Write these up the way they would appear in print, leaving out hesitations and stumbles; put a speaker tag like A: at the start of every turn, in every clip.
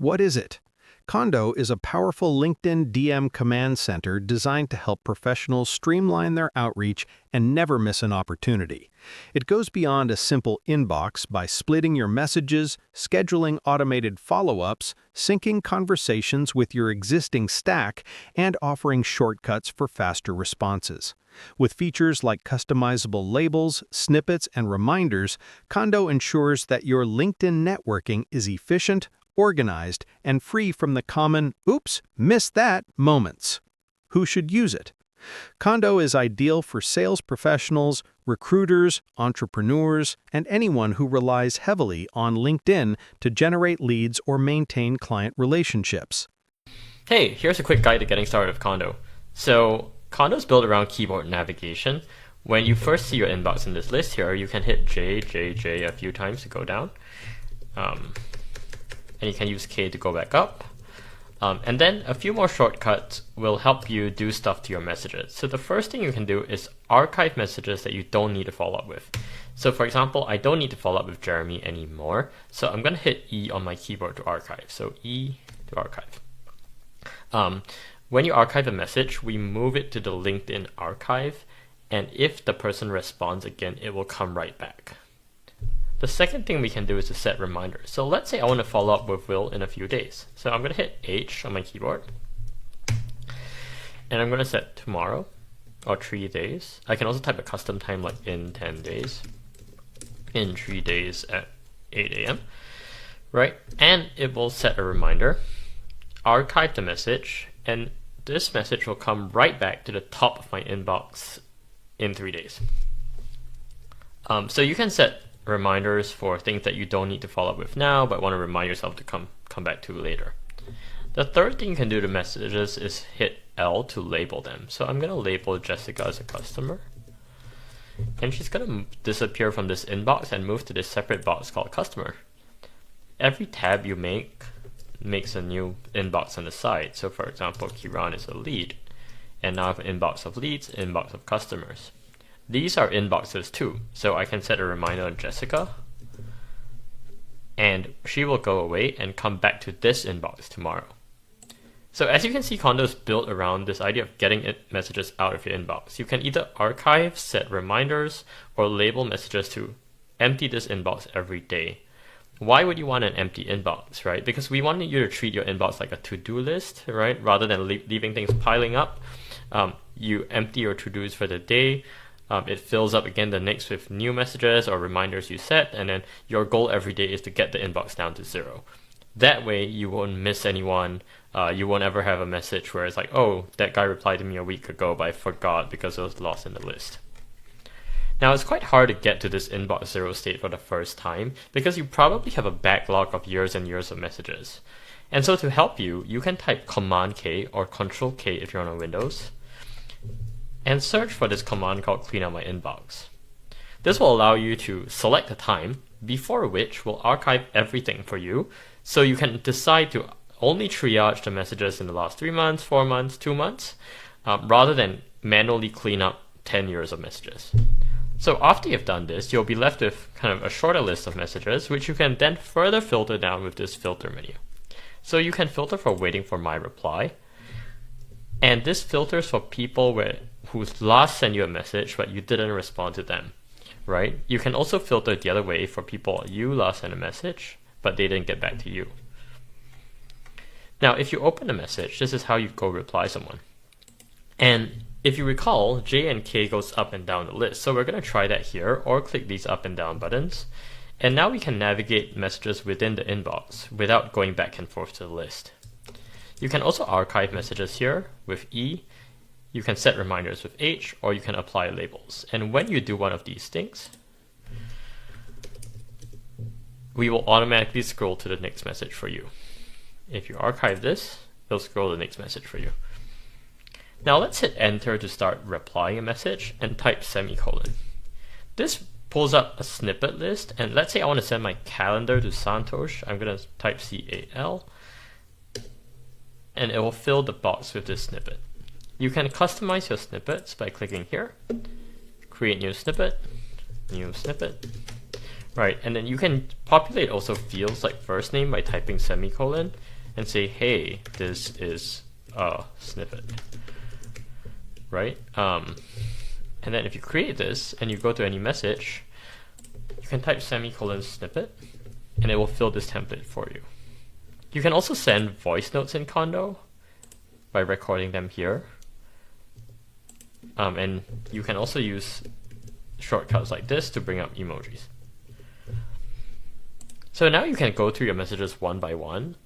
A: What is it? Kondo is a powerful LinkedIn DM command center designed to help professionals streamline their outreach and never miss an opportunity. It goes beyond a simple inbox by splitting your messages, scheduling automated follow-ups, syncing conversations with your existing stack, and offering shortcuts for faster responses. With features like customizable labels, snippets, and reminders, Kondo ensures that your LinkedIn networking is efficient, organized, and free from the common "oops, missed that" moments. Who should use it? Kondo is ideal for sales professionals, recruiters, entrepreneurs, and anyone who relies heavily on LinkedIn to generate leads or maintain client relationships.
B: Hey, here's a quick guide to getting started with Kondo. So, Kondo is built around keyboard navigation. When you first see your inbox in this list here, you can hit J, J, J a few times to go down. And you can use K to go back up. And then a few more shortcuts will help you do stuff to your messages. So the first thing you can do is archive messages that you don't need to follow up with. So for example, I don't need to follow up with Jeremy anymore. So I'm going to hit E on my keyboard to archive. So E to archive. When you archive a message, we move it to the LinkedIn archive. And if the person responds again, it will come right back. The second thing we can do is to set reminders. So let's say I want to follow up with Will in a few days. So I'm going to hit H on my keyboard. And I'm going to set tomorrow or 3 days. I can also type a custom time like in 10 days, in 3 days at 8 a.m. Right? And it will set a reminder, archive the message, and this message will come right back to the top of my inbox in 3 days. So you can set reminders for things that you don't need to follow up with now, but want to remind yourself to come back to later. The third thing you can do to messages is hit L to label them. So I'm going to label Jessica as a customer. And she's going to disappear from this inbox and move to this separate box called customer. Every tab you make makes a new inbox on the side. So for example, Kiran is a lead. And now I have an inbox of leads, inbox of customers. These are inboxes too, so I can set a reminder on Jessica, and she will go away and come back to this inbox tomorrow. So as you can see, Kondo is built around this idea of getting messages out of your inbox. You can either archive, set reminders, or label messages to empty this inbox every day. Why would you want an empty inbox, right? Because we want you to treat your inbox like a to-do list, right? Rather than leaving things piling up. You empty your to-dos for the day. It fills up again the next with new messages or reminders you set, and then your goal every day is to get the inbox down to 0. That way you won't miss anyone. You won't ever have a message where it's like, oh, that guy replied to me a week ago, but I forgot because it was lost in the list. Now it's quite hard to get to this inbox 0 state for the first time because you probably have a backlog of years and years of messages. And so to help you, you can type Command K or Control K if you're on Windows, and search for this command called clean out my inbox. This will allow you to select a time before which will archive everything for you, so you can decide to only triage the messages in the last 3 months, 4 months, 2 months, rather than manually clean up 10 years of messages. So after you've done this, you'll be left with kind of a shorter list of messages, which you can then further filter down with this filter menu. So you can filter for waiting for my reply, and this filters for people who last sent you a message but you didn't respond to them, right? You can also filter the other way for people you last sent a message but they didn't get back to you. Now, if you open a message, this is how you go reply someone. And if you recall, J and K goes up and down the list. So we're going to try that here, or click these up and down buttons. And now we can navigate messages within the inbox without going back and forth to the list. You can also archive messages here with E. You can set reminders with H, or you can apply labels. And when you do one of these things, we will automatically scroll to the next message for you. If you archive this, it'll scroll to the next message for you. Now let's hit enter to start replying a message and type semicolon. This pulls up a snippet list, and let's say I want to send my calendar to Santosh. I'm going to type CAL, and it will fill the box with this snippet. You can customize your snippets by clicking here, create new snippet, Right, and then you can populate also fields like first name by typing semicolon and say, hey, this is a snippet, right? And then if you create this and you go to any message, you can type semicolon snippet and it will fill this template for you. You can also send voice notes in Kondo by recording them here. And you can also use shortcuts like this to bring up emojis. So now you can go through your messages one by one,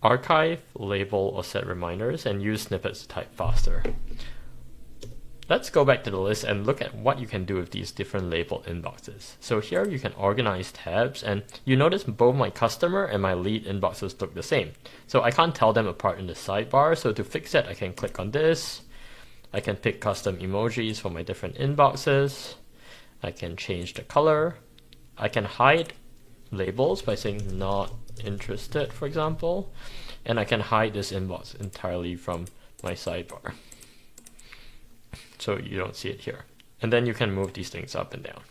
B: archive, label, or set reminders, and use snippets to type faster. Let's go back to the list and look at what you can do with these different labeled inboxes. So here you can organize tabs, and you notice both my customer and my lead inboxes look the same. So I can't tell them apart in the sidebar, so to fix that I can click on this. I can pick custom emojis for my different inboxes. I can change the color. I can hide labels by saying not interested, for example, and I can hide this inbox entirely from my sidebar so you don't see it here. And then you can move these things up and down.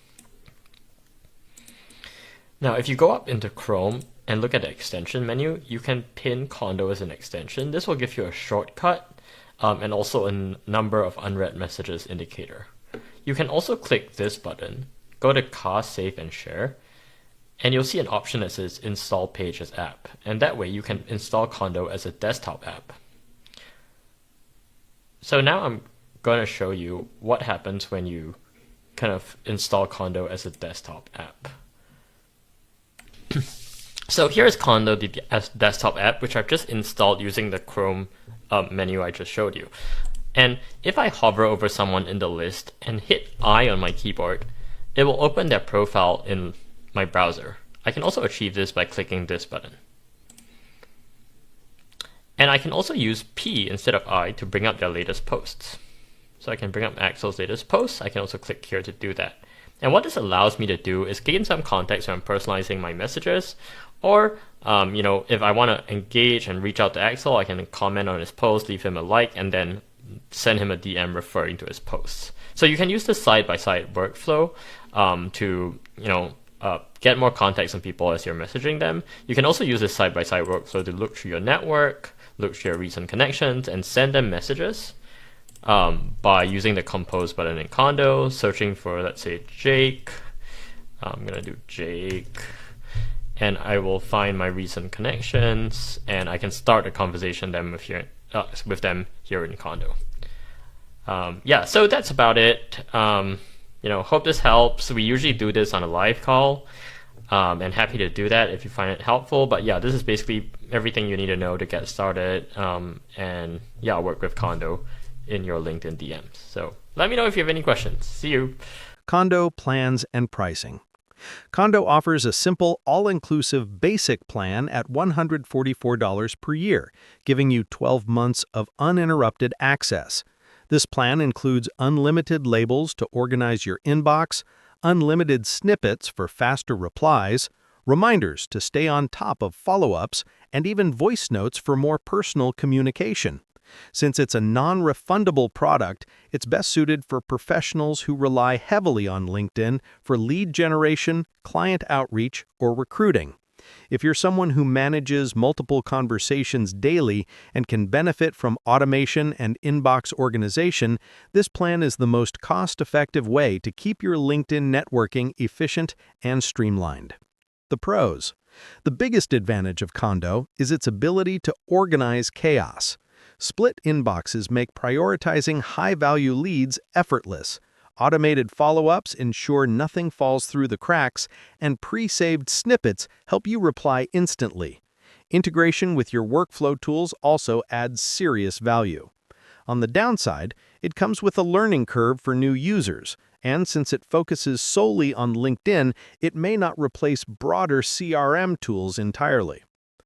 B: Now if you go up into Chrome and look at the extension menu, you can pin Kondo as an extension. This will give you a shortcut and also a number of unread messages indicator. You can also click this button, go to Cast, Save, and Share, and you'll see an option that says Install Page as App. And that way you can install Kondo as a desktop app. So now I'm going to show you what happens when you kind of install Kondo as a desktop app. So here's Kondo, the desktop app, which I've just installed using the Chrome menu I just showed you. And if I hover over someone in the list and hit I on my keyboard, it will open their profile in my browser. I can also achieve this by clicking this button. And I can also use P instead of I to bring up their latest posts. So I can bring up Axel's latest posts. I can also click here to do that. And what this allows me to do is gain some context when I'm personalizing my messages, or if I want to engage and reach out to Axel, I can comment on his post, leave him a like, and then send him a DM referring to his posts. So you can use this side-by-side workflow to get more context on people as you're messaging them. You can also use this side-by-side workflow to look through your network, look through your recent connections, and send them messages by using the compose button in Kondo, searching for, let's say, Jake. I'm going to do Jake, and I will find my recent connections, and I can start a conversation with them here in Kondo. So that's about it. Hope this helps. We usually do this on a live call, and happy to do that if you find it helpful. But yeah, this is basically everything you need to know to get started, work with Kondo in your LinkedIn DMs. So let me know if you have any questions. See you.
A: Kondo plans and pricing. Kondo offers a simple, all-inclusive basic plan at $144 per year, giving you 12 months of uninterrupted access. This plan includes unlimited labels to organize your inbox, unlimited snippets for faster replies, reminders to stay on top of follow-ups, and even voice notes for more personal communication. Since it's a non-refundable product, it's best suited for professionals who rely heavily on LinkedIn for lead generation, client outreach, or recruiting. If you're someone who manages multiple conversations daily and can benefit from automation and inbox organization, this plan is the most cost-effective way to keep your LinkedIn networking efficient and streamlined. The pros. The biggest advantage of Kondo is its ability to organize chaos. Split inboxes make prioritizing high-value leads effortless. Automated follow-ups ensure nothing falls through the cracks, and pre-saved snippets help you reply instantly. Integration with your workflow tools also adds serious value. On the downside, it comes with a learning curve for new users, and since it focuses solely on LinkedIn, it may not replace broader CRM tools entirely.